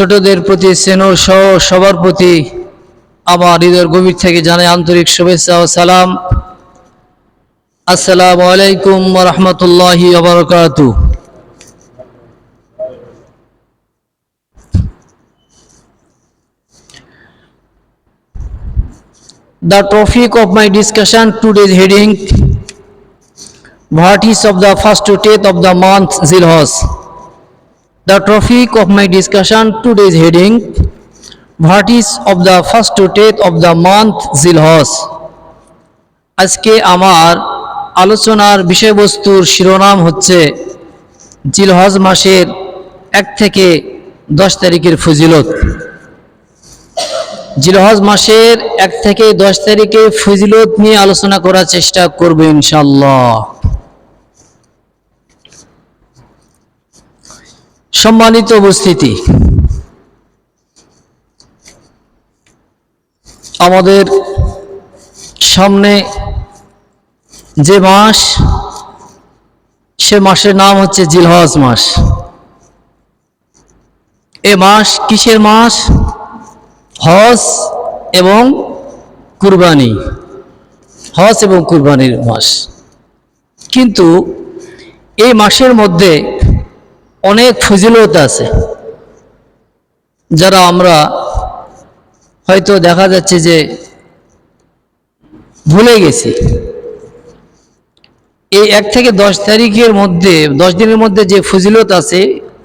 ছোটদের প্রতি স্নেহ সহ সবার প্রতি আমার হৃদয়ের গভীর থেকে জানাই আন্তরিক শুভেচ্ছা ও সালাম। আসসালামু আলাইকুম ওয়া রাহমাতুল্লাহি ওয়া বারাকাতুহু। The topic of my discussion today's heading: what is of the first to 10th of the month Zilhaj. The topic of my discussion today's heading: what is of the first to 10th of the month Zilhaj. আজকে আমার আলোচনার বিষয়বস্তুর শিরোনাম হচ্ছে জিলহজ মাসের 1 থেকে 10 তারিখের ফজিলত। জিলহজ মাসের 1 থেকে 10 তারিখের ফজিলত নিয়ে আলোচনা করার চেষ্টা করব ইনশাআল্লাহ। সম্মানিত উপস্থিতি, আমাদের সামনে যে মাস, সে মাসের নাম হচ্ছে জিলহজ মাস। এ মাস কিসের মাস? হজ এবং কুরবানি, হজ এবং কুরবানির মাস। কিন্তু এই মাসের মধ্যে অনেক ফজিলত আছে, যারা আমরা হয়তো দেখা যাচ্ছে যে ভুলে গেছি। এই 1 থেকে 10 তারিখের মধ্যে, 10 দিনের মধ্যে যে ফজিলত আছে,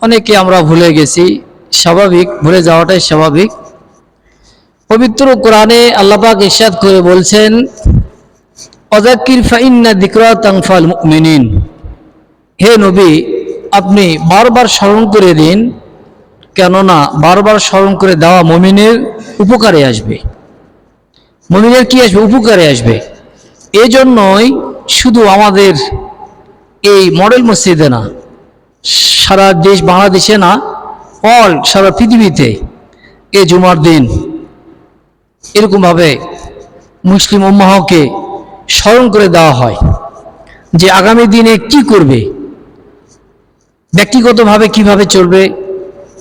অনেকে আমরা ভুলে গেছি। স্বাভাবিক, ভুলে যাওয়াটাই স্বাভাবিক। পবিত্র কোরআনে আল্লাহ পাক ইরশাদ করে বলছেন, ওয়াযাক্কির ফাইন্না যিকরা তানফাল মুমিনিন। হে নবী, আপনি বারবার স্মরণ করে দিন, কেননা বারবার স্মরণ করে দেওয়া মুমিনের উপকারে আসবে। মুমিনের কি আসবে? উপকারে আসবে। এই জন্যই শুধু আমাদের এই মডেল মসজিদে না, সারা দেশ, বাংলাদেশে না, সারা পৃথিবীতে এই জুমার দিন এরকমভাবে মুসলিম উম্মাহকে স্মরণ করে দেওয়া হয় যে আগামী দিনে কি করবে, ব্যক্তিগতভাবে কিভাবে চলবে,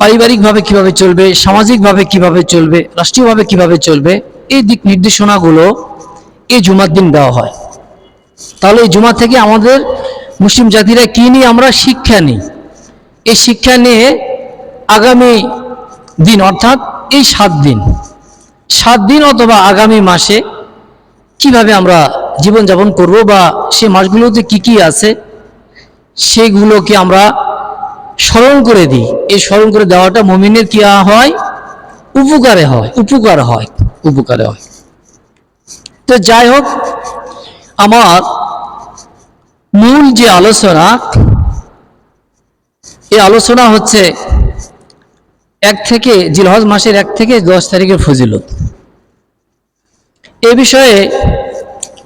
পারিবারিকভাবে কিভাবে চলবে, সামাজিকভাবে কিভাবে চলবে, রাষ্ট্রীয়ভাবে কিভাবে চলবে, এই দিক নির্দেশনাগুলো এই জুমার দিন দেওয়া হয়। তাহলে এই জুমা থেকে আমাদের মুসলিম জাতিরা কি নিয়ে আমরা শিক্ষা নিই। এই শিক্ষা নিয়ে আগামী দিন, অর্থাৎ এই 7 দিন অথবা আগামী মাসে কিভাবে আমরা জীবনযাপন করব, বা সে মাসগুলোতে কি কি আছে সেগুলোকে আমরা স্মরণ করে দিই। এই স্মরণ করে দেওয়াটা মুমিনের কি হয়? উপকারে হয়। তো যাই হোক, আমার মূল যে আলোচনা, এই আলোচনা হচ্ছে জিলহজ মাসের 1 থেকে 10 তারিখের ফজিলত। এ বিষয়ে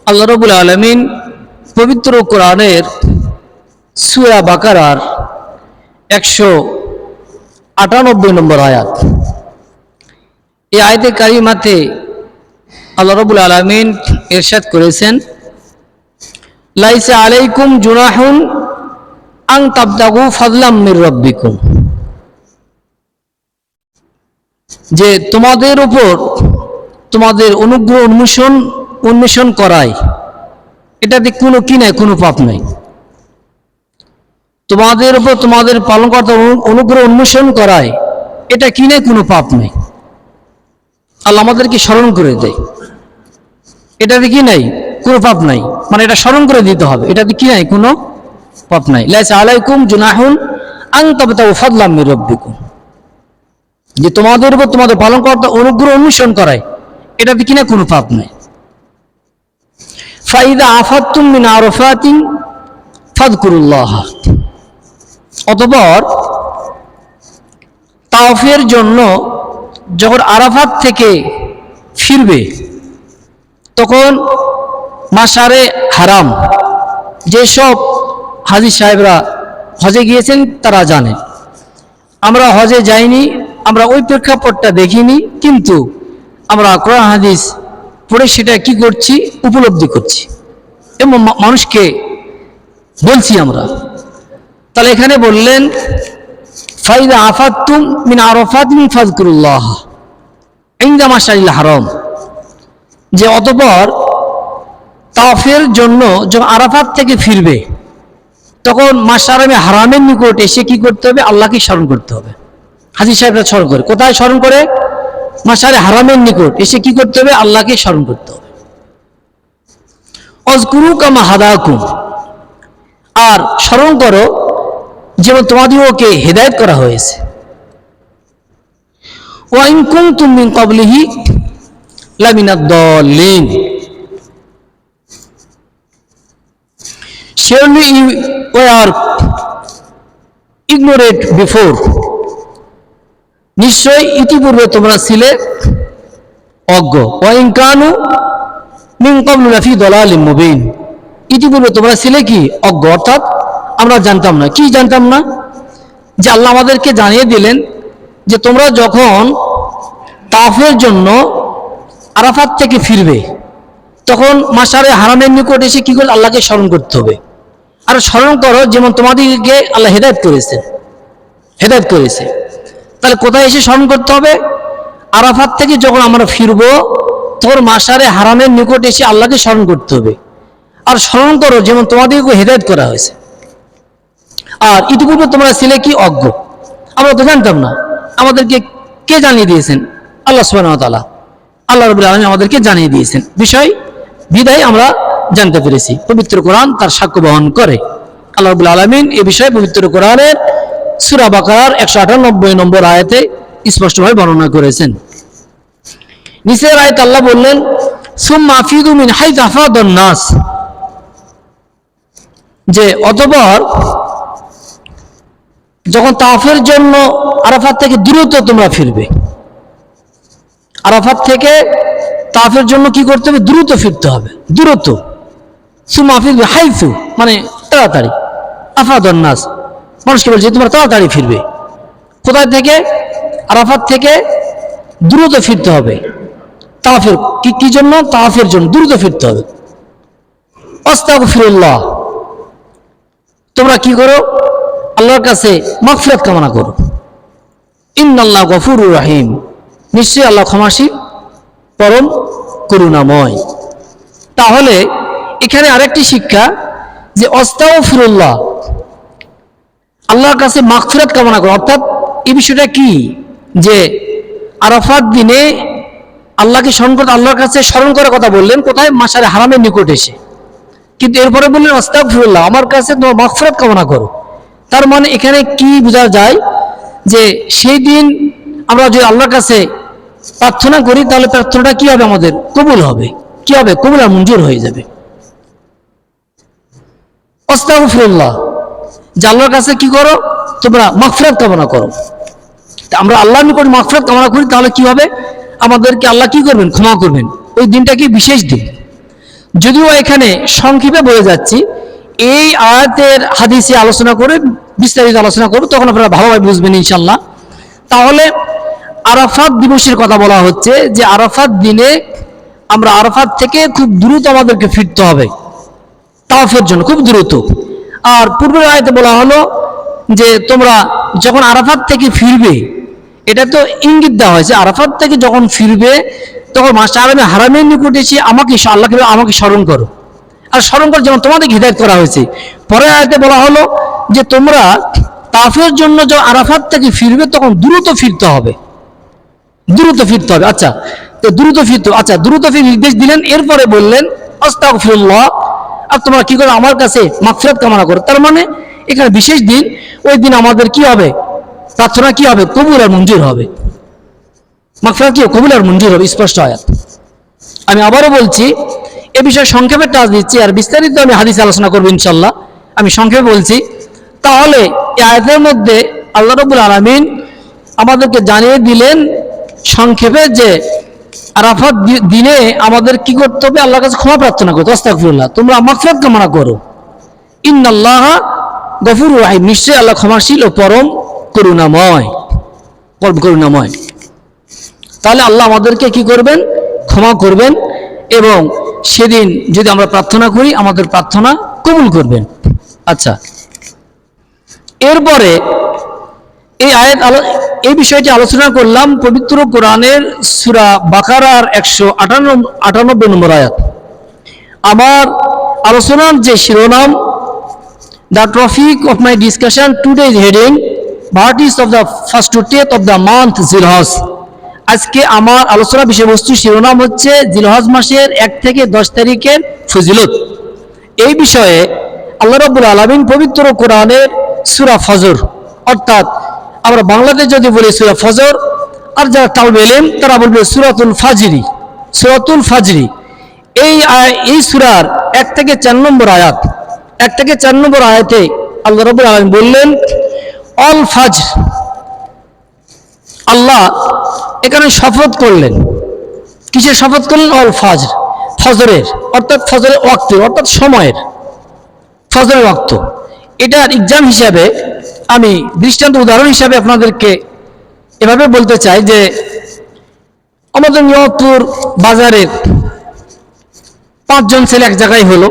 আল্লাহ রাব্বুল আলামিন পবিত্র কোরআনের সূরা বাকারার 198 নম্বর আয়াত, এই আয়াতে কারিমাতে আল্লাহ রাব্বুল আলামিন ইরশাদ করেছেন, লাইসা আলাইকুম জুনাহুন আন তাবতাগু ফাদলাম মির রাব্বিকুম। যে তোমাদের উপর তোমাদের অনুগ্রহ উন্মেষণ করায়, এটাতে কোনো কি নাই, কোনো পাপ নাই। তোমাদের উপর তোমাদের পালনকর্তা অনুগ্রহ উন্মেষণ করায়, এটা কি নাই, কোনো পাপ নাই। আল্লাহ আমাদেরকে স্মরণ করে দেয়, এটাতে কি নাই, কোনো পাপ নাই। মানে এটা স্মরণ করে দিতে হবে, এটাতে কি নাই, কোনো পাপ নাই। লাইসা আলাইকুম জুনাহুন আন তাবতাগু ফাদলাম মির রাব্বিকুম। যে তোমাদের উপর তোমাদের পালনকর্তা অনুগ্রহ উন্মেষণ করায়, এটাতে কিনা কোনো পাপ নাই। ফাইদা আফাতুম মিন আরাফাতিন ফাযকুরুল্লাহ। অতঃপর তাওয়াফের জন্য যখন আরাফাত থেকে ফিরবে, তখন মাশারে হারাম, যেসব হাজী সাহেবরা হজে গিয়েছেন তারা জানেন। আমরা হজে যাইনি, আমরা ওই প্রেক্ষাপটটা দেখিনি, কিন্তু আমরা কোরআন হাদিস পড়ে সেটা কি করছি, উপলব্ধি করছি এবং মানুষকে বলছি আমরা। তাহলে এখানে বললেন ফাইদা আফাতুম মিন আরাফাতিন ফাযকুরুল্লাহ ইনদা মাশআরিল হারাম, যে অতঃপর তাওয়াফের জন্য যখন আরাফাত থেকে ফিরবে তখন মাশআরে হারামের নিকট এসে কি করতে হবে? আল্লাহকে স্মরণ করতে হবে। হাজী সাহেবরা স্মরণ করে, কোথায় স্মরণ করে? মাশআরে হারামের নিকট এসে কি করতে হবে? আল্লাহকে স্মরণ করতে হবে। আযকুরু কামা হাদাকুম, আর স্মরণ করো যেমন তোমাদেরকে হেদায়েত করা হয়েছে। ওয়া ইন কুনতুম মিন ক্বাবলিহি লামিনাদ দাল্লিন, surely you were ignorant before, নিশ্চয় ইতিপূর্বে তোমরা ছিলে অজ্ঞ। ওয়া ইন কানু মিন ক্বাবলু লাফি দালালিন মুবিন, ইতিপূর্বে তোমরা ছিলে কি? অজ্ঞ, অর্থাৎ আমরা জানতাম না। কি জানতাম না? যে আল্লাহ আমাদেরকে জানিয়ে দিলেন যে তোমরা যখন তাওয়াফের জন্য আরাফাত থেকে ফিরবে তখন মাশআরে হারামের নিকট এসে কি করে? আল্লাহকে স্মরণ করতে হবে। আর স্মরণ করো যেমন তোমাদেরকে আল্লাহ হেদায়েত করেছে। তাহলে কোথায় এসে স্মরণ করতে হবে? আরাফাত থেকে যখন আমরা ফিরবো তখন মাশআরে হারামের নিকট এসে আল্লাহকে স্মরণ করতে হবে। আর স্মরণ করো যেমন তোমাদেরকে হেদায়েত করা হয়েছে। আর ইতিপূর্বে তোমরা ছিলে কি? অজ্ঞ, আমরা তো জানতাম না। আমাদেরকে কে জানিয়ে দিয়েছেন? আল্লাহ সুবহানাহু ওয়া তাআলা, আল্লাহ রাব্বুল আলামিন আমাদেরকে জানিয়ে দিয়েছেন বিষয়, বিদায় আমরা জানতে পেরেছি। পবিত্র কোরআন তার সাক্ষ্য বহন করে। আল্লাহ রাব্বুল আলামিন এই বিষয়ে পবিত্র কোরআনের সূরা বাকারার 198 নম্বর আয়াতে স্পষ্টভাবে বর্ণনা করেছেন। নিচের আয়াতে আল্লাহ বললেন, সুম্মা আফিদু মিন হাইথু আফাদান নাস, যে অতঃপর যখন তাওয়াফের জন্য আরাফাত থেকে দ্রুত তোমরা ফিরবে, আরাফাত থেকে তাওয়াফের জন্য কি করতে হবে? দ্রুত ফিরতে হবে, দ্রুত। সুম্মা আফিদু হাইথু মানে তাড়াতাড়ি, আফাদান নাস মানুষকে বলছে তোমরা তাড়াতাড়ি ফিরবে। কোথায় থেকে? আরাফাত থেকে দ্রুত ফিরতে হবে। তাওয়াফের কি জন্য? তাওয়াফের জন্য দ্রুত ফিরতে হবে। আস্তাগফিরুল্লাহ, তোমরা কি করো? আল্লাহর কাছে মাগফিরাত কামনা করো। ইন্নাল্লাহ গফুরুর রহিম, নিশ্চয়ই আল্লাহ ক্ষমাশীল পরম করুণাময়। তাহলে এখানে আরেকটি শিক্ষা যে আস্তাগফিরুল্লাহ, আল্লাহর কাছে মাগফিরাত কামনা করো, অর্থাৎ এই বিষয়টা কি? যে আরাফাত দিনে আল্লাহকে স্মরণ করতে, আল্লাহর কাছে স্মরণ করার কথা বললেন কোথায়? মাশআরে হারামের নিকট এসে। কিন্তু এরপরে বললেন আস্তাগফিরুল্লাহ, আমার কাছে তোমার মাগফিরাত কামনা করো। তার মানে এখানে কি বোঝা যায়? যে সেই দিন আমরা যদি আল্লাহর কাছে প্রার্থনা করি তাহলে প্রার্থনাটা কি হবে? আমাদের কবুল হবে। কি হবে? কবুল আর মঞ্জুর হয়ে যাবে। আস্তাগফিরুল্লাহ, যে আল্লাহর কাছে কি করো? তোমরা মাগফিরাত কামনা করো। আমরা আল্লাহর নিকট মাগফিরাত কামনা করি তাহলে কি হবে? আমাদেরকে আল্লাহ কি করবেন? ক্ষমা করবেন। ওই দিনটা কি বিশেষ দিন। যদিও এখানে সংক্ষেপে বলে যাচ্ছি, এই আয়াতের হাদিসে আলোচনা করে বিস্তারিত আলোচনা করব, তখন আপনারা ভালোভাবে বুঝবেন ইনশাআল্লাহ। তাহলে আরাফাত দিবসের কথা বলা হচ্ছে যে আরাফাত দিনে আমরা আরাফাত থেকে খুব দ্রুত আমাদেরকে ফিরতে হবে তাওয়াফের জন্য, খুব দ্রুত। আর পূর্বের আয়াতে বলা হলো যে তোমরা যখন আরাফাত থেকে ফিরবে, এটা তো ইঙ্গিত দেওয়া হয়েছে আরাফাত থেকে যখন ফিরবে তখন মাশআরে হারামের নিকট এসে আমাকে স্মরণ করো। আর স্মরণ করে যেমন তোমাদেরকে হিদায়াত করা হয়েছে। পরের আয়াতে বলা হলো যে তোমরা তাওয়াফের জন্য যখন আরাফাত থেকে ফিরবে তখন দ্রুত ফিরতে হবে, দ্রুত ফিরতে হবে। আচ্ছা, তো দ্রুত ফিরতে, আচ্ছা দ্রুত ফিরে নির্দেশ দিলেন। এরপরে বললেন আস্তাগফিরুল্লাহ, আর তোমরা কি করো? আমার কাছে মাগফিরাত কামনা করো। তার মানে এখানে বিশেষ দিন, ওই দিন আমাদের কি হবে? প্রার্থনা কি হবে? কবুল আর মঞ্জুর হবে। মাগফিরাত কি? কবুল আর মঞ্জুর হবে, স্পষ্ট আয়াত। আমি আবারও বলছি, এ বিষয়ে সংক্ষেপে টাচ দিচ্ছি, আর বিস্তারিত আমি হাদিসে আলোচনা করবো ইনশাল্লাহ। আমি সংক্ষেপে বলছি। তাহলে এই আয়াতের মধ্যে আল্লাহ রাব্বুল আলামিন আমাদেরকে জানিয়ে দিলেন সংক্ষেপে যে আরাফাত দিনে আমাদের কি করতে হবে? আল্লাহর কাছে ক্ষমা প্রার্থনা করতে, আস্তাগফিরুল্লাহ, তোমরা মাগফিরাত কামনা করো। ইন্নাল্লাহ গফুরুর রহিম, নিশ্চয়ই আল্লাহ ক্ষমাশীল ও পরম করুণাময়। তাহলে আল্লাহ আমাদেরকে কি করবেন? ক্ষমা করবেন, এবং সেদিন যদি আমরা প্রার্থনা করি আমাদের প্রার্থনা কবুল করবেন। আচ্ছা, এরপরে এই বিষয়টি আলোচনা করলাম পবিত্র কোরআনের সূরা বাকারার 198 নম্বর আয়াত। আমার আলোচনার যে শিরোনাম, the topic of my discussion today is heading virtues of the first to 10th of the month জিলহজ। আজকে আমার আলোচনা বিষয়বস্তু শিরোনাম হচ্ছে জিলহজ মাসের 1 থেকে 10 তারিখের ফজিলত। এই বিষয়ে আল্লাহ রাব্বুল আলামিন পবিত্র কোরআনের সূরা ফজর, অর্থাৎ আমরা বাংলাতে যদি বলি সূরা ফজর, আর যারা তালবে ইলম তারা বলবে সূরাতুল ফাজরি, সূরাতুল ফাজরি। এই সূরার 1 থেকে 4 নম্বর আয়াত, 1 থেকে 4 নম্বর আয়াতে আল্লাহ রাব্বুল আলামিন বললেন অল ফাজর। আল্লাহ এখানে শপথ করলেন, কিসের শপথ করলেন? অল ফাজর, ফজরের, অর্থাৎ ফজরের ওয়াক্তের, অর্থাৎ সময়ের, ফজরের ওয়াক্ত। এটার এক্সাম হিসাবে আমি দৃষ্টান্ত উদাহরণ হিসাবে আপনাদেরকে এভাবে বলতে চাই যে আমাদের নিয়ামতপুর বাজারের 5 জন ছেলে এক জায়গায় হলো।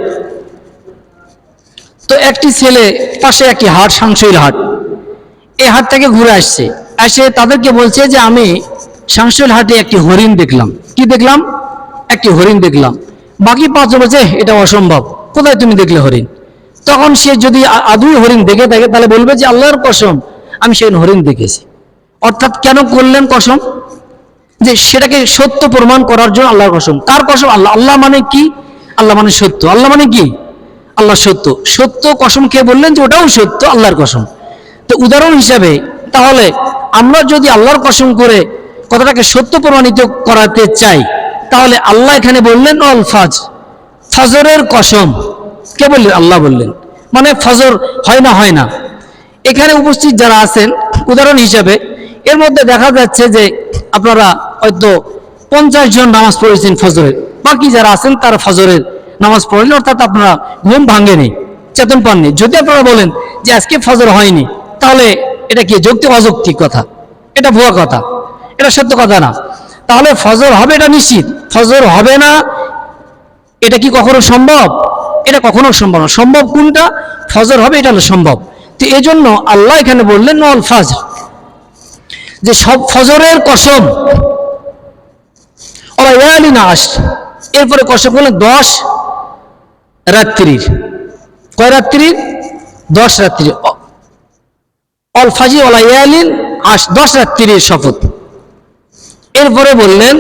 তো একটি ছেলে পাশে একটি হাট, সাংশৈল হাট, এই হাট থেকে ঘুরে আসছে, এসে তাদেরকে বলছে যে আমি সাংশৈল হাটে একটি হরিণ দেখলাম। কি দেখলাম? একটি হরিণ দেখলাম। বাকি 5 জন বলছে এটা অসম্ভব, কোথায় তুমি দেখলে হরিণ? তখন সে যদি আদৌ হরিণ দেখে থাকে তাহলে বলবে যে আল্লাহর কসম আমি সেই হরিণ দেখেছি। অর্থাৎ কেন করলেন কসম? যে সেটাকে সত্য প্রমাণ করার জন্য আল্লাহর কসম। কার কসম? আল্লাহ। আল্লাহ মানে কি? আল্লাহ মানে সত্য। আল্লাহ মানে কি? আল্লাহ সত্য। সত্য কসম খেয়ে বললেন যে ওটাও সত্য, আল্লাহর কসম। তো উদাহরণ হিসাবে তাহলে আমরা যদি আল্লাহর কসম করে কথাটাকে সত্য প্রমাণিত করাতে চাই, তাহলে আল্লাহ এখানে বললেন অল ফাজর, ফজরের কসম। কে বললেন? আল্লাহ বললেন। মানে ফজর হয় না, হয় না। এখানে উপস্থিত যারা আছেন উদাহরণ হিসাবে, এর মধ্যে দেখা যাচ্ছে যে আপনারা হয়তো 50 জন নামাজ পড়েছেন ফজরের, বাকি যারা আছেন তারা ফজরের নামাজ পড়লেন, অর্থাৎ আপনারা ঘুম ভাঙেনি, চেতন পাননি। যদি আপনারা বলেন যে আজকে ফজর হয়নি, তাহলে এটা কি যৌক্তিক অযৌক্তিক কথা? এটা ভুয়া কথা, এটা সত্য কথা না। তাহলে ফজর হবে এটা নিশ্চিত, ফজর হবে না এটা কি কখনো সম্ভব? এটা কখনো সম্ভব না। সম্ভব কোনটা? ফজর হবে, এটা হলো সম্ভব। তো এই জন্য আল্লাহ এখানে বললেন অল ফাজর, যে সব ফজরের কসম। এরপরে কসম করলেন 10 রাত্রির। কয় রাত্রির? 10 রাত্রি। অল ফাজি ওলা ইয়ালিন আশ, 10 রাত্রির শপথ। এরপরে বললেন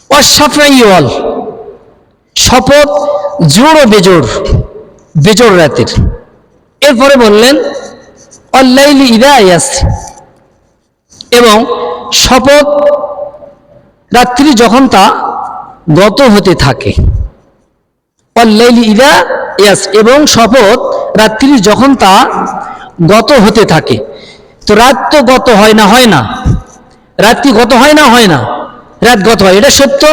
অল, শপথ জোড় ও বেজোড়, বেজোড় রাতের। এরপরে বললেন অল্লাইলি ইদা ইয়াস, এবং শপথ রাত্রি যখন তা গত হতে থাকে। অল্লাইলি ইদা ইয়াস, এবং শপথ রাত্রি যখন তা গত হতে থাকে। তো রাত তো গত হয় না, হয় না? রাত্রি গত হয় না, হয় না? রাত গত হয়, এটা সত্য।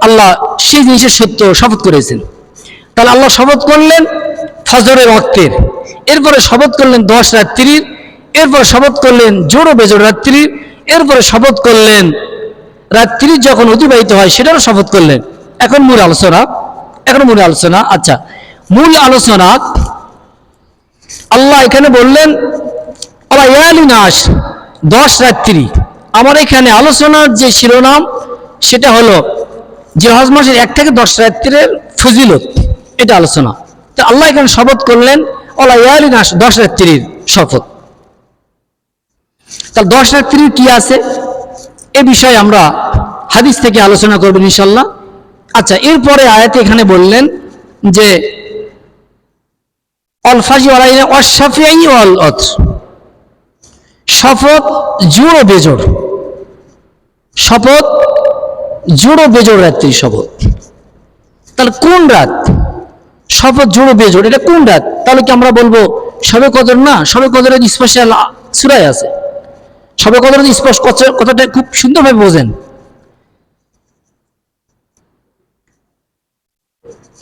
আল্লাহ সেই জিনিসের সত্য শপথ করেছেন। তাহলে আল্লাহ শপথ করলেন ফজরের ওয়াক্তের, এরপরে শপথ করলেন 10 রাত্রির, এরপর শপথ করলেন জোড়ো বেজোড় রাত্রির, এরপরে শপথ করলেন রাত্রি যখন অতিবাহিত হয় সেটারও শপথ করলেন। এখন মূল আলোচনা। আচ্ছা, মূল আলোচনা আল্লাহ এখানে বললেন নাস, 10 রাত্রি। আমার এখানে আলোচনার যে শিরোনাম সেটা হলো জিলহজ মাসের 1 থেকে 10 রাত্রির ফজিলত, এটা আলোচনা। তো আল্লাহ এখানে শপথ করলেন নাস, 10 রাত্রির শপথ। তাহলে 10 রাত্রির কি আছে এ বিষয়ে আমরা হাদিস থেকে আলোচনা করব ইনশাআল্লাহ। আচ্ছা, এরপরে আয়াতে এখানে বললেন যে অল ফাজি ওয়ালাইনা ওয়াশফিঈ ওয়াল ওয়াতর, শপথ জোড় ও বেজোড়, শপথ জোড় ও বেজোড় রাত্রি শপথ। তাহলে কোন রাত? শপথ জোড় ও বেজোড়, এটা কোন রাত? তাহলে কি আমরা বলবো শবে কদর? না, শবে কদরের স্পেশাল সূরায় আছে। শবে কদরের স্পষ্ট কথাটা খুব সুন্দরভাবে বোঝেন।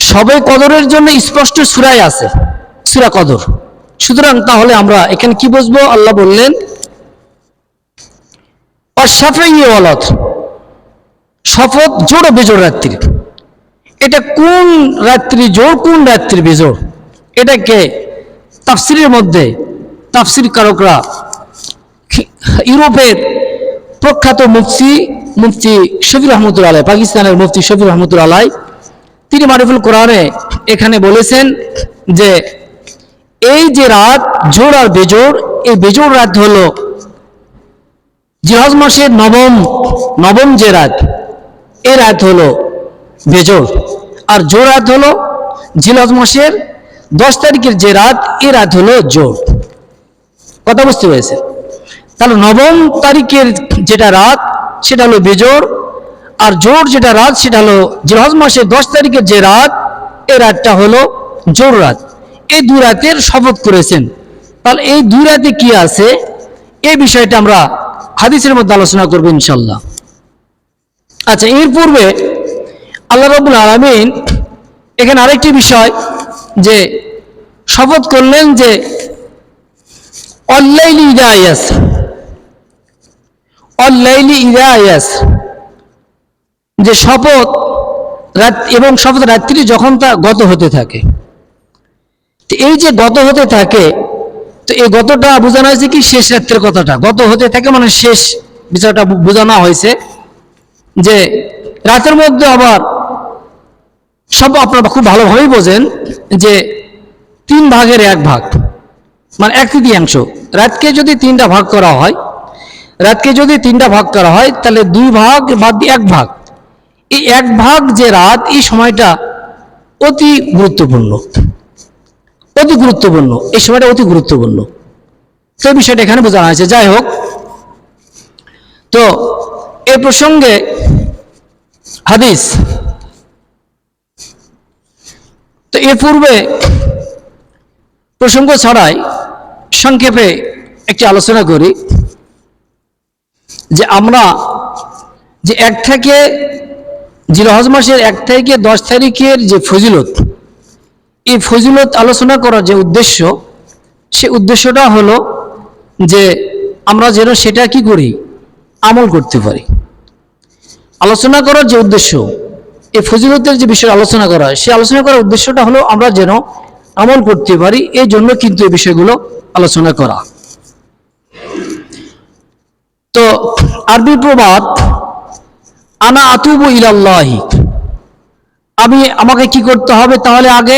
শবে কদরের জন্য স্পষ্ট সূরায় আছে, সূরা কদর। সুতরাং তাহলে আমরা এখানে কি বুঝবো? আল্লাহ বললেন অশফিঈ ওয়াল ওয়াতর, শপথ জোড় ও বেজোড় রাত্রি। এটা কোন রাত্রি জোড়, কোন রাত্রি বেজোড়? এটাকে তাফসিরের মধ্যে তাফসির কারকরা ইউরোপের প্রখ্যাত মুফতি শফিউর রহমতুল্লাহ আলাইহি, পাকিস্তানের মুফতি শফিউর রহমতুল্লাহ আলাইহি, তিনি মারিফুল কোরআনে এখানে বলেছেন যে এই যে রাত জোড় আর বেজোড়, এই বেজোড় রাত হলো জিলহজ মাসের নবম যে রাত, এই রাত হলো বেজোড়, আর জোড় রাত হলো জিলহজ মাসের 10 তারিখের যে রাত, এই রাত হলো জোড়। কথা বুঝতে পেরেছে? তাহলে নবম তারিখের যেটা রাত সেটা হলো বেজোড়, আর জোড় যেটা রাত সেটা হলো জিলহজ মাসের 10 তারিখের যে রাত, এই রাতটা হলো জোড় রাত। এই দুই রাতের শপথ করেছেন। তাহলে এই দুই রাতে কি আছে, এই বিষয়টা আমরা হাদিসের মধ্যে আলোচনা করব ইনশাল্লাহ। আচ্ছা, এর পূর্বে আল্লাহ রাব্বুল আলামিন এখানে আরেকটি বিষয় যে শপথ করলেন যে অল্লাইলি ইযা ইয়াস, অল্লাইলি ইযা ইয়াস, যে শপথ রাত এবং শপথ রাত্রি যখন তা গত হতে থাকে। তো এই যে গত হতে থাকে, তো এই গতটা বোঝানো হয়েছে কি শেষ রাত্রের কথাটা গত হতে থাকে, মানে শেষ বিষয়টা বোঝানো হয়েছে যে রাতের মধ্যে আবার সব আপনারা খুব ভালোভাবেই বোঝেন যে 3 ভাগের 1 ভাগ, মানে 1/3। রাতকে যদি 3টা ভাগ করা হয়, রাতকে যদি 3টা ভাগ করা হয়, তাহলে 2 ভাগ বাদ দিয়ে 1 ভাগ। এই 1 ভাগ যে রাত, এই সময়টা অতি গুরুত্বপূর্ণ, অতি গুরুত্বপূর্ণ, এই সময়টা অতি গুরুত্বপূর্ণ। তো এই বিষয়টা এখানে বোঝানো হয়েছে। যাই হোক, তো এই প্রসঙ্গে হাদিস, তো এর পূর্বে প্রসঙ্গ ছাড়াই সংক্ষেপে একটি আলোচনা করি যে আমরা যে 1 থেকে জিলহজ মাসের 1 থেকে 10 তারিখের যে ফজিলত, এই ফজিলত আলোচনা করার যে উদ্দেশ্য, সে উদ্দেশ্যটা হলো যে আমরা যেন সেটা কি করি, আমল করতে পারি। আলোচনা করার যে উদ্দেশ্য, এই ফজিলতের যে বিষয় আলোচনা করা, সেই আলোচনা করার উদ্দেশ্যটা হলো আমরা যেন আমল করতে পারি, এই জন্য কিন্তু এই বিষয়গুলো আলোচনা করা। তো আরবি প্রবাদ আনা আতুবু ইলাল্লাহি, আমাকে কি করতে হবে তাহলে আগে,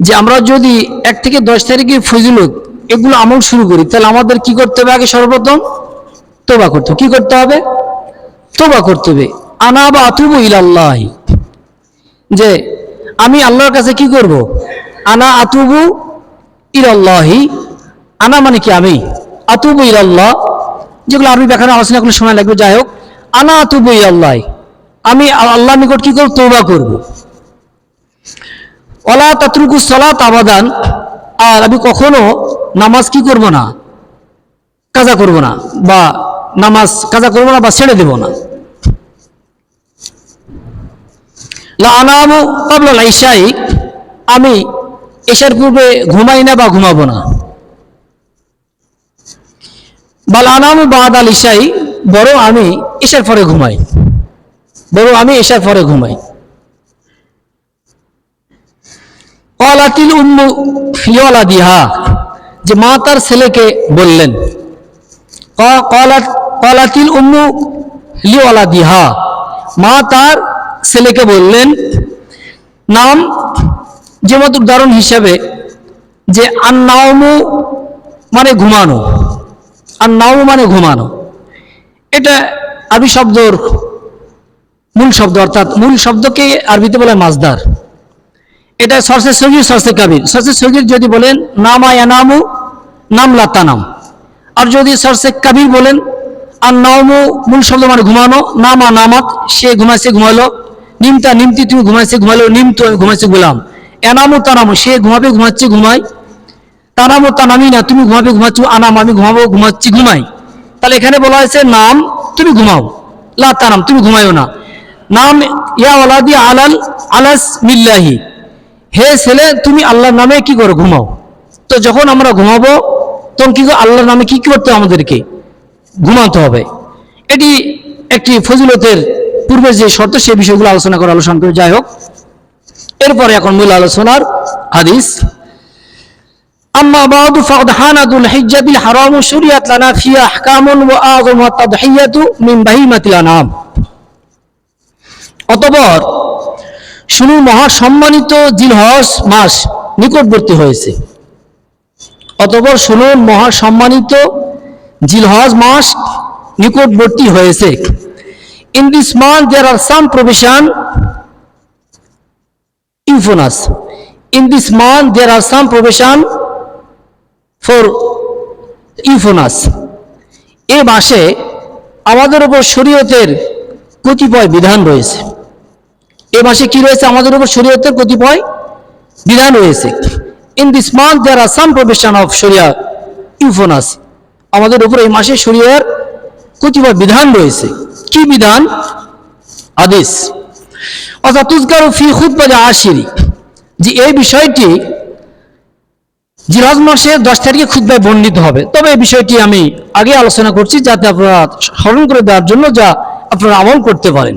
যে আমরা যদি 1 থেকে 10 তারিখের ফজিলত এগুলো আমল শুরু করি, তাহলে আমাদের কি করতে হবে? আগে সর্বপ্রথম তওবা করতে হবে। কি করতে হবে? তওবা করতে হবে। আনা বা আতুবু ইলাল্লাহি, যে আমি আল্লাহর কাছে কি করব? আনা আতুবু ইলাল্লাহি, আনা মানে কি আমি, আতুবু ইলাল্লাহ, যেগুলো আরবি ব্যাখ্যা আলোচনা করলে সময় লাগবে। যাই হোক, আনা আতুবু ইলাল্লাহি, আমি আল্লাহর নিকট কি করব? তওবা করব। ওয়ালা তাতরুকু সালাত আবাদান, আর আমি কখনো নামাজ কি করব না, কাজা করব না, বা নামাজ কাজা করব না বা ছেড়ে দেব না। লা আনামু ক্বাবলাল ইশাই, আমি এশার পূর্বে ঘুমাই না বা ঘুমাবো না। বাল আনামু বাদাল ইশাই, বরং আমি এশার পরে ঘুমাই, বরং আমি এশার পরে ঘুমাই। ক্বালাতিল উম্মু লিওয়ালাদিহা, যে মা তার ছেলেকে বললেন, ক্বালাতিল উম্মু লিওয়ালাদিহা, মা তার ছেলেকে বললেন। নাম যেমন উদাহরণ হিসাবে যে আন্নাউমু মানে ঘুমানো, আন্নাউমু মানে ঘুমানো, এটা আরবি শব্দর মূল শব্দ, অর্থাৎ মূল শব্দকে আরবিতে বলে মাজদার। এটা সরসে সগীর সরসে কাবির। সরসে সগীর যদি বলেন নামা ইয়ানামু, নাম লাতানাম, আর যদি সরসে কাবির বলেন আর নামু মূল শব্দ মানে ঘুমানো, নামা নামাত সে ঘুমাইছে ঘুমালো, নিমতা নিমতি তুমি ঘুমাইছে ঘুমালো, নিম তো আমি ঘুমাইছে ঘুমালাম, এনামু তানামু সে ঘুমাবে ঘুমাচ্ছে ঘুমাই, তানামু তানামি না তুমি ঘুমাবে ঘুমাচ্ছ, আনাম আমি ঘুমাবো ঘুমাচ্ছি ঘুমাই। তাহলে এখানে বলা হয়েছে নাম তুমি ঘুমাও, লা তানাম তুমি ঘুমাইও না। নাম ইয়া ওয়ালাদি আলাস মিল্লাহি, হে ছেলে তুমি আল্লাহর নামে কি করো? ঘুমাও। তো যখন আমরা ঘুমাবো তখন কি আল্লাহর নামে কি করতে হবে? আমাদেরকে ঘুমাতে হবে। এটি একটি ফজিলতের পূর্বে যে শর্ত, সেই বিষয়গুলো আলোচনা করে করে। যাই হোক, এরপরে এখন মূল আলোচনার হাদিস। আম্মা বাদু ফাকদ হানাদুল হিজ্জাতিল হারাম শুরিয়াত লানা ফিহা আহকামুন ওয়া আযমু তাদহিয়াতু মিন বাহিমাতিল আনাম। অতঃপর শুনুন, মহা সম্মানিত জিলহজ মাস নিকটবর্তী হয়েছে। অতঃপর শুনুন, মহা সম্মানিত জিলহজ মাস নিকটবর্তী হয়েছে। In this month there are some provision infamous. In this month there are some provision for infamous. এই মাসে আমাদের উপর শরীয়তের কতিপয় বিধান রয়েছে। এই মাসে কি রয়েছে? আমাদের উপর শরীয়তের কতিপয় বিধান রয়েছে। In this month there are some provision of Sharia infamous. আমাদের উপর এই মাসে শরীয়তের কতিপয় বিধান রয়েছে। কি বিধান? আদেশ। অর্থাৎ তুজকারু ফি খুতবাত আশিরি, যে এই বিষয়টি জিলহজ মাসের 10 তারিখে খুতবায় বর্ণিত হবে। তবে এই বিষয়টি আমি আগে আলোচনা করছি যাতে আপনারা স্মরণ করে দেওয়ার জন্য, যা আপনারা আমল করতে পারেন।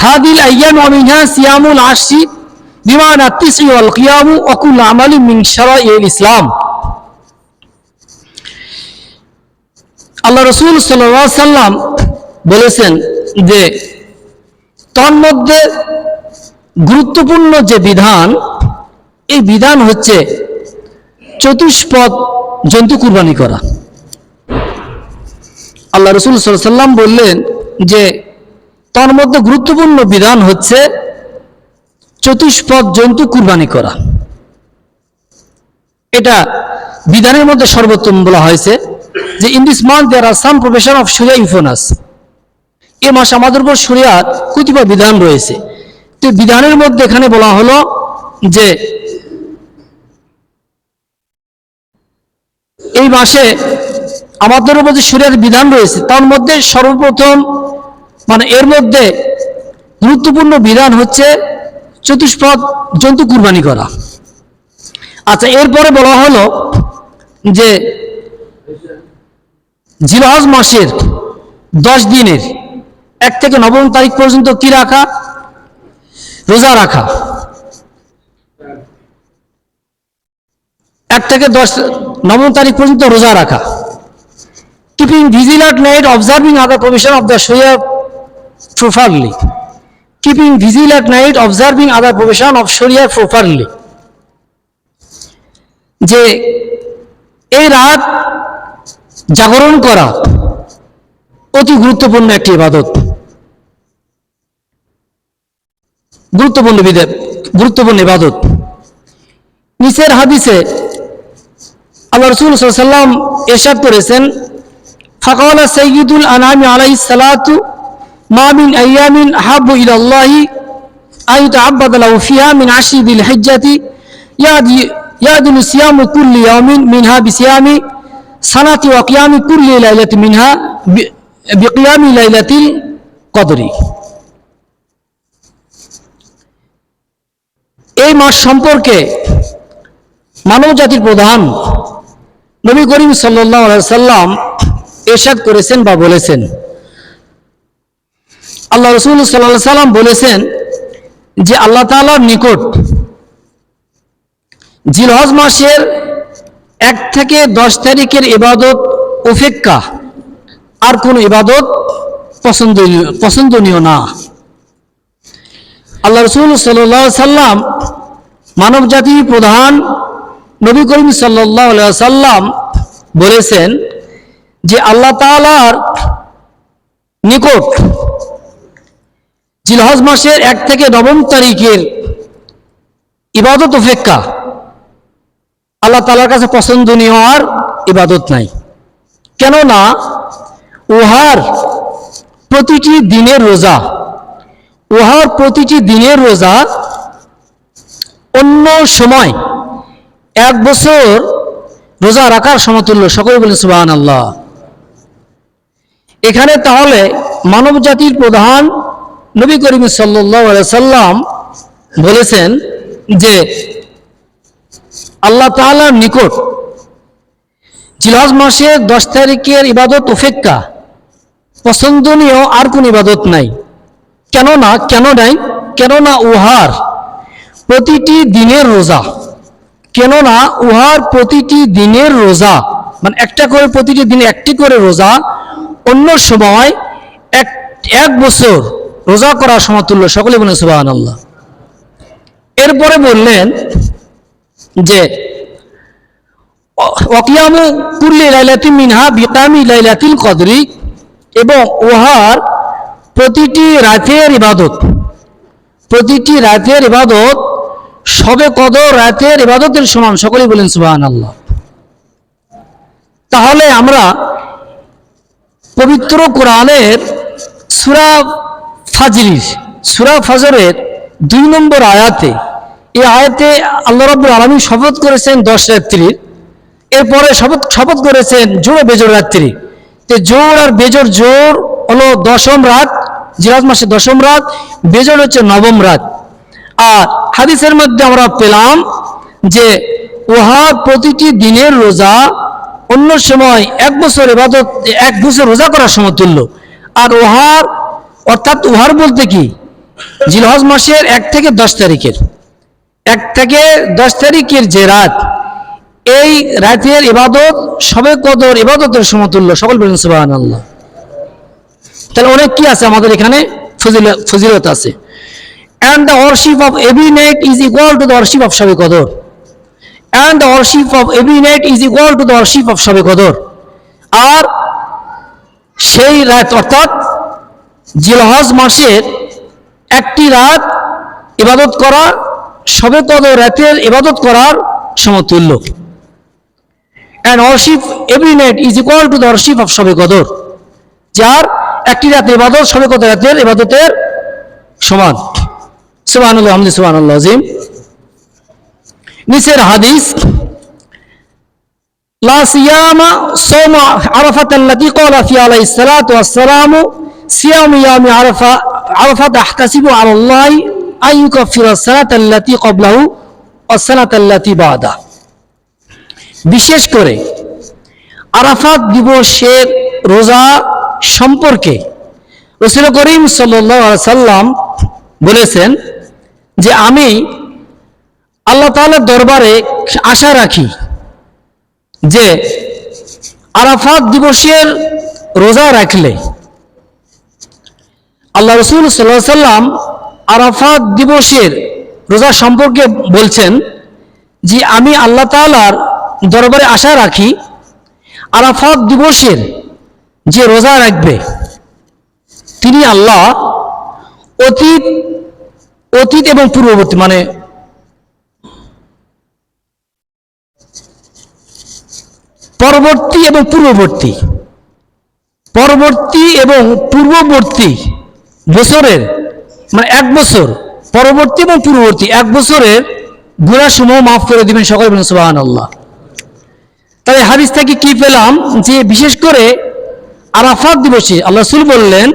হাদিল আইয়াম ওয়া মিনহা সিয়ামুল আশরি বিমানা তিসি ওয়াল কিয়ামু ওয়া কুল্লু আমালি মিন শারাইল ইসলাম। আল্লাহ রাসূল সাল্লাল্লাহু আলাইহি সাল্লাম বলেছেন যে তন্মধ্যে গুরুত্বপূর্ণ যে বিধান, এই বিধান হচ্ছে চতুষ্পদ জন্তু কুরবানি করা। আল্লাহ রাসূল সাল্লাল্লাহু আলাইহি সাল্লাম বললেন যে তন্মধ্যে গুরুত্বপূর্ণ বিধান হচ্ছে চতুষ্পদ জন্তু কুরবানি করা। এটা বিধানের মধ্যে সর্বোত্তম বলা হয়েছে যে in this month there are some provision of sharia infamous. এ মাসে আমাদের উপর শরিয়াত কতিপয় বিধান রয়েছে। তো বিধানের মধ্যে এখানে বলা হলো যে এই মাসে আমাদের উপর যে শরিয়াতের বিধান রয়েছে তার মধ্যে সর্বপ্রথম এর মধ্যে গুরুত্বপূর্ণ বিধান হচ্ছে চতুষ্পদ জন্তু কুরবানি করা। আচ্ছা, এরপরে বলা হলো যে জিলহজ মাসের 10 দিনের 1 থেকে 9 তারিখ পর্যন্ত কি রাখা? রোজা রাখা। 1 থেকে 9 তারিখ পর্যন্ত রোজা রাখা। Keeping vigil at night, observing other provision of the শরিয়া properly. Keeping vigil at night, observing other provision of শরিয়া প্রপারলি। যে এই রাত জাগরণ করা অতি গুরুত্বপূর্ণ একটি ইবাদত, গুরুত্বপূর্ণ ইবাদত। নিচের হাদিসে আল্লাহ রাসূল সাল্লাল্লাহু আলাইহি ওয়াসাল্লাম ইরশাদ করেছেন, ফাকালা সাইয়্যিদুল আনামি আলাইহিস সালাতু মা মিন আইয়ামিন আহাব্বু ইলাল্লাহি আন ইউতাআব্বাদা লাহু ফিহা মিন আশরি যিল হিজ্জাতি ইয়াদিলু সিয়ামু কুল্লি ইয়াউমিন মিনহা বিসিয়ামি সানাতি ওয়া কিয়ামি কুল্লি লাইলাতিন মিনহা বিকিয়ামি লাইলাতিল কদরি। এই মাস সম্পর্কে মানব জাতির প্রধান নবী করিম সাল্লাল্লাহু আলাইহি সাল্লাম ইরশাদ করেছেন বা বলেছেন, আল্লাহ রাসূল সাল্লাল্লাহু আলাইহি সাল্লাম বলেছেন যে আল্লাহ তাআলার নিকট জিলহজ মাসের 1 থেকে 10 তারিখের ইবাদত অপেক্ষা আর কোন ইবাদত পছন্দনীয় না। আল্লাহ রাসূল সাল্লাল্লাহু আলাইহি সাল্লাম মানব জাতির প্রধান নবী করিম সাল্লাল্লাহু আলাইহি সাল্লাম বলেছেন যে আল্লাহ তাআলার নিকট জিলহজ মাসের 1 থেকে 9 তারিখের ইবাদত অপেক্ষা আল্লাহ তাআলার কাছে পছন্দনীয় আর ইবাদত নাই। কেননা উহার প্রতিটি দিনের রোজা অন্য সময় 1 বছর রোজা রাখার সমতুল্য। সকলে বলেন সুবহানাল্লাহ। এখানে তাহলে মানব জাতির প্রধান নবী করিম সাল্লাল্লাহু আলাইহি সাল্লাম বলেছেন যে আল্লাহ তাআলার নিকট জিলহজ মাসের 10 তারিখের ইবাদত অপেক্ষা পছন্দনীয় আর কোন ইবাদত নাই। কেন নাই? কেননা উহার প্রতিটি দিনের রোজা কেননা উহার প্রতিটি দিনের রোজা, মানে একটা করে প্রতিটি দিনে একটি করে রোজা অন্য সময় এক বছর রোজা করার সমতুল্য। সকলে বলেন সুবহানাল্লাহ। এরপরে বললেন যে ওয়াকিয়ামু কুল্লি লাইলাতিন মিনহা বিকিয়ামি লাইলাতিল কদরি, এবং উহার প্রতিটি রাতের ইবাদত শবে কদর রাতের ইবাদতের সমান। সকলেই বলেন সুবহানাল্লাহ। তাহলে আমরা পবিত্র কোরআনের সূরা ফজরের 2 নম্বর আয়াতে, এই আয়াতে আল্লাহ রাব্বুল আলামিন শপথ করেছেন 10 রাত্রির, এরপরে শপথ করেছেন জোড় বেজোড় রাত্রি। তো জোড় আর বেজোড়, জোড় হলো 10ম রাত, জিলহজ মাসের 10ম রাত, বেজোড় হচ্ছে 9ম রাত। আর হাদিসের মধ্যে আমরা পেলাম যে উহার প্রতিটি দিনের রোজা অন্য সময় এক বছর রোজা করার সমতুল্য। আর উহার বলতে কি, জিলহজ মাসের 1 থেকে 10 তারিখের যে রাত, এই রাতের ইবাদত শবে কদর ইবাদতের সমতুল্য। সকল বলেন সুবহানাল্লাহ। তাহলে অনেক কি আছে আমাদের এখানে, ফজিলত আছে। And the worship of every night is equal to the worship of Shabe Qadr. And the worship of every night is equal to the worship of Shabe Qadr. আর সেই রাত অর্থাৎ জিলহজ মাসের একটি রাত ইবাদত করা শবে কদর রাতের ইবাদত করার সমতুল্য। And worship every night is equal to the worship of Shabe Qadr. যার একটি রাত ইবাদত শবে কদর রাতের ইবাদতের সমান। সুবহানাল্লাহ, আলহামদুলিল্লাহ, সুবহানাল্লাহ আযীম। নিচের হাদিস, লা সিয়ামা সাওমা আরাফাত আল্লাতী ক্বালা ফি আলাইহিস সালাতু ওয়াস সালামু সিয়ামু ইয়ামি আরাফাত আহতাসিবু আলাল্লাহি আন ইউকাফিরা সালাত আল্লাতী ক্বাবলাহু ওয়াস সালাত আল্লাতী বাদা। বিশেষ করে আরাফাত দিবসের রোজা সম্পর্কে রাসূল করিম সাল্লাল্লাহু আলাইহি সাল্লাম বলেছেন যে আমি আল্লাহ তাআলার দরবারে আশা রাখি যে আরাফাত দিবসের রোজা রাখলে, আল্লাহ রাসূল সাল্লাল্লাহু আলাইহি সাল্লাম আরাফাত দিবসের রোজা সম্পর্কে বলছেন যে আমি আল্লাহ তাআলার দরবারে আশা রাখি আরাফাত দিবসের যে রোজা রাখবে তিনি আল্লাহ অতীত এবং পূর্ববর্তী, মানে পরবর্তী এবং পূর্ববর্তী বছরের, মানে 1 বছর পরবর্তী এবং পূর্ববর্তী 1 বছরের গুনাহসমূহ মাফ করে দিবেন। সকলে বলেন সুবহানাল্লাহ। তাই হাদিস থেকে কি পেলাম যে বিশেষ করে আরাফাত দিবসে আল্লাহ রাসূল বললেন,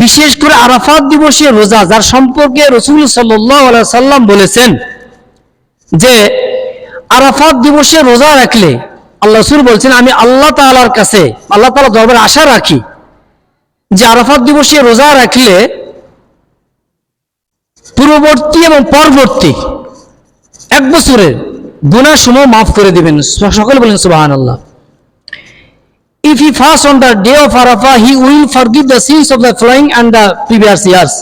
বিশেষ করে আরাফাত দিবসের রোজা যার সম্পর্কে রাসূল সাল্লাল্লাহু আলাইহি সাল্লাম বলেছেন যে আরাফাত দিবসের রোজা রাখলে, আল্লাহ রাসূল বলছেন আমি আল্লাহ তাআলার কাছে আল্লাহ তাআলার দরবারে আশা রাখি যে আরাফাত দিবসের রোজা রাখলে পূর্ববর্তী এবং পরবর্তী 1 বছরের গুনাহসমূহ মাফ করে দিবেন। সকলে বলেন সুবহানাল্লাহ। If he fasts on the day of Arafah, he will forgive the sins of the following and the previous years.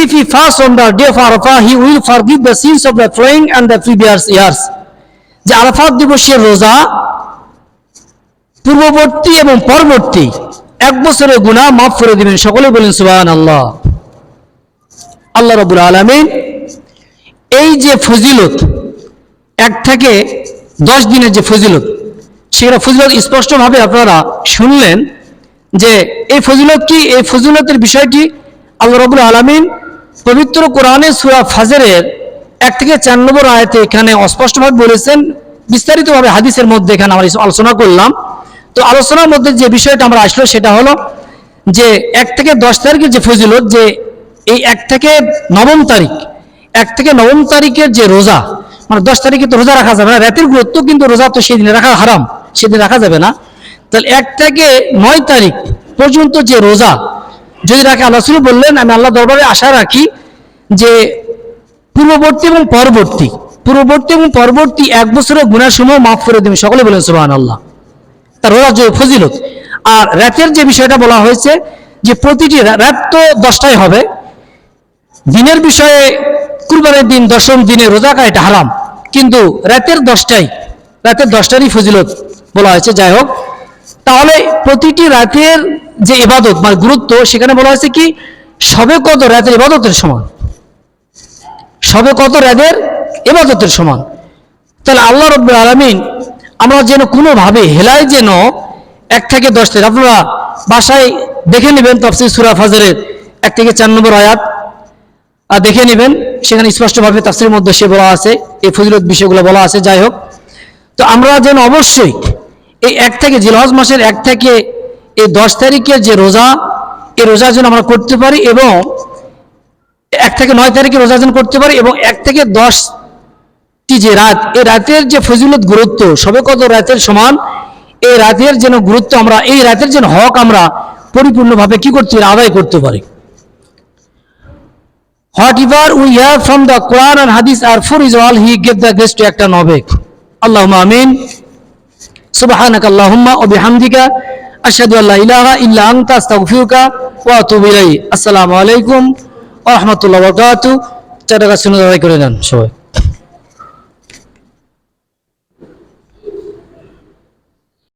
If he fasts on the day of Arafah, he will forgive the sins of the following and the previous years. যে আরাফাত দিবসের রোজা পূর্ববর্তী এবং পরবর্তী 1 বছরের গুনাহ মাফ করে দিবেন। সকলে বলেন সুবহানাল্লাহ। আল্লাহ রাব্বুল আলামিন এই যে ফজিলত 1 থেকে 10 দিনের যে ফজিলত, সেটা ফজিলত স্পষ্টভাবে আপনারা শুনলেন যে এই ফজিলত কি, এই ফজিলতের বিষয়টি আল্লাহ রাব্বুল আলামিন পবিত্র কোরআনে সূরা ফজরের 1 থেকে 4 নম্বর আয়াতে এখানে স্পষ্টভাবে বলেছেন। বিস্তারিতভাবে হাদিসের মধ্যে এখানে আমরা আলোচনা করলাম। তো আলোচনার মধ্যে যে বিষয়টা আমরা আসলো সেটা হলো যে 1 থেকে 10 তারিখের যে ফজিলত, যে এই 1 থেকে 9 তারিখের যে রোজা, মানে 10 তারিখে তো রোজা রাখা যাবে না, রাতের গুরুত্ব, কিন্তু রোজা তো সেদিন রাখা হারাম, সেদিন রাখা যাবে না। তাহলে 1 থেকে 9 তারিখ পর্যন্ত যে রোজা যদি রাখে, আল্লাহ রাসূল বললেন আমি আল্লাহ দরবারে আশা রাখি যে পূর্ববর্তী এবং পরবর্তী পূর্ববর্তী এবং পরবর্তী 1 বছরের গুনাহ সমূহ মাফ করে দেবেন। সকলে বলেন সুবহানাল্লাহ। তার রোজার যে ফজিলত। আর রাতের যে বিষয়টা বলা হয়েছে যে প্রতিটি রাত তো 10টাই হবে, দিনের বিষয়ে কুরবানের দিন 10ম দিনে রোজা করা এটা হারাম, কিন্তু রাতের 10টারই ফজিলত বলা হয়েছে। যাই হোক, তাহলে প্রতিটি রাতের যে ইবাদত মানে গুরুত্ব, সেখানে বলা হয়েছে কি সবে কদর রাতের ইবাদতের সমান, সবে কদর রাতের ইবাদতের সমান। তাহলে আল্লাহ রাব্বুল আলামিন আমরা যেন কোনোভাবে হেলায় যেন 1 থেকে 10 থেকে, আপনারা বাসায় দেখে নেবেন তাফসীর সূরা ফাজরের 1 থেকে 4 নম্বর আয়াত দেখে নেবেন, সেখানে স্পষ্টভাবে তাফসীরের মধ্যে সে বলা আছে, এই ফজিলত বিষয়গুলো বলা আছে। যাই হোক, তো আমরা যেন অবশ্যই এই 1 থেকে জিলহজ মাসের 1 থেকে এই 10 তারিখের যে রোজা, এই রোজা যেন আমরা করতে পারি, এবং 1 থেকে 9 তারিখে রোজা যেন করতে পারি, এবং 1 থেকে 10টি যে রাত, এই রাতের যে ফজিলত গুরুত্ব সবে কত রাতের সমান, এই রাতের যেন গুরুত্ব আমরা, এই রাতের যেন হক আমরা পরিপূর্ণভাবে কি করতে পারি, আদায় করতে পারি। Whatever we have from the Quran and Hadith are for Israel, he gave the grace to act and obey. Allahumma amin. Subhanaka Allahumma wa bihamdika ashhadu an la ilaha illa anta astaghfiruka wa atubu ilayk. Assalamu alaikum wa rahmatullahi wa barakatuh. চারটা কাজ শুনে করে নেন সবাই।